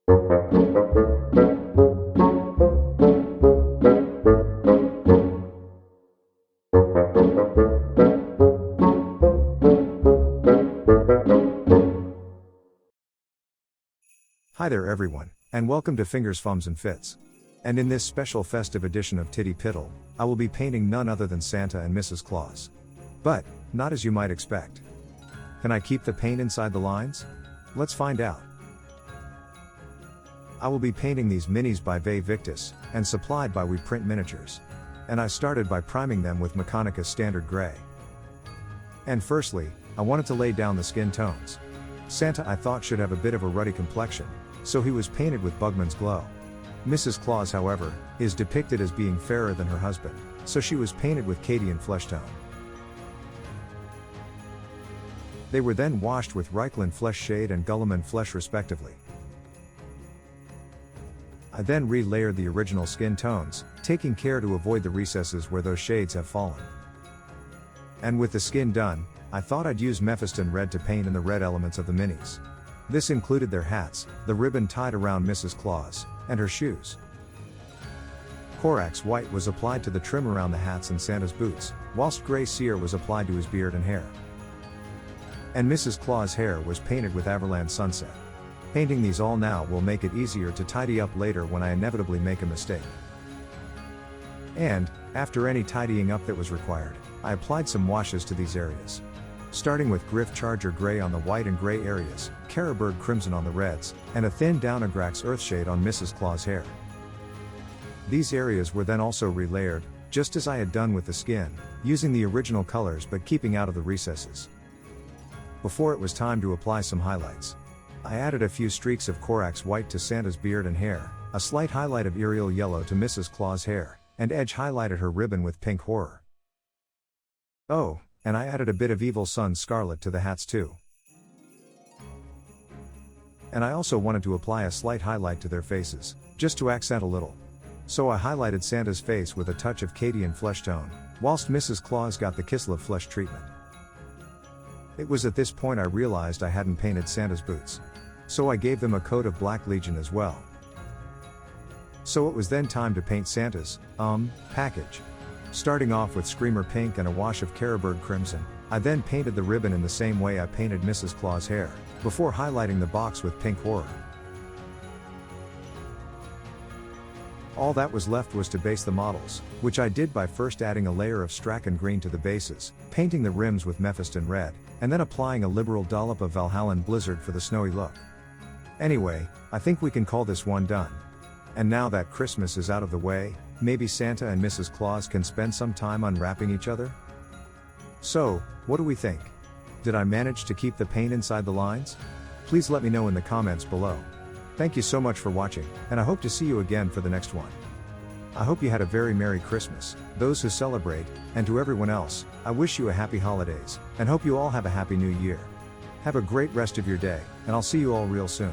Hi there everyone, and welcome to Fingers, Fums and Fits. And in this special festive edition of Titty Piddle, I will be painting none other than Santa and Mrs. Claus. But, not as you might expect. Can I keep the paint inside the lines? Let's find out. I will be painting these minis by Victis, and supplied by We Print Miniatures. And I started by priming them with Mechanica Standard Gray. And firstly, I wanted to lay down the skin tones. Santa I thought should have a bit of a ruddy complexion, so he was painted with Bugman's Glow. Mrs. Claus, however, is depicted as being fairer than her husband, so she was painted with Cadian Flesh Tone. They were then washed with Reichland Flesh Shade and Gulliman Flesh respectively. I then re-layered the original skin tones, taking care to avoid the recesses where those shades have fallen. And with the skin done, I thought I'd use Mephiston Red to paint in the red elements of the minis. This included their hats, the ribbon tied around Mrs. Claus, and her shoes. Corax White was applied to the trim around the hats and Santa's boots, whilst Grey Cere was applied to his beard and hair. And Mrs. Claus' hair was painted with Averland Sunset. Painting these all now will make it easier to tidy up later when I inevitably make a mistake. And, after any tidying up that was required, I applied some washes to these areas. Starting with Griff Charger Gray on the white and gray areas, Caribird Crimson on the reds, and a thin Downagrax Earthshade on Mrs. Claus' hair. These areas were then also relayered, just as I had done with the skin, using the original colors but keeping out of the recesses. Before it was time to apply some highlights. I added a few streaks of Corax White to Santa's beard and hair, a slight highlight of Ariel Yellow to Mrs. Claus' hair, and edge highlighted her ribbon with Pink Horror. Oh, and I added a bit of Evil Sun Scarlet to the hats too. And I also wanted to apply a slight highlight to their faces, just to accent a little. So I highlighted Santa's face with a touch of Cadian Flesh Tone, whilst Mrs. Claus got the Kislev Flesh treatment. It was at this point I realized I hadn't painted Santa's boots. So I gave them a coat of Black Legion as well. So it was then time to paint Santa's, package. Starting off with Screamer Pink and a wash of Caribird Crimson, I then painted the ribbon in the same way I painted Mrs. Claus' hair, before highlighting the box with Pink Horror. All that was left was to base the models, which I did by first adding a layer of Strachan Green to the bases, painting the rims with Mephiston Red, and then applying a liberal dollop of Valhallan Blizzard for the snowy look. Anyway, I think we can call this one done. And now that Christmas is out of the way, maybe Santa and Mrs. Claus can spend some time unwrapping each other? So, what do we think? Did I manage to keep the paint inside the lines? Please let me know in the comments below. Thank you so much for watching, and I hope to see you again for the next one. I hope you had a very Merry Christmas, those who celebrate, and to everyone else, I wish you a happy holidays, and hope you all have a happy new year. Have a great rest of your day, and I'll see you all real soon.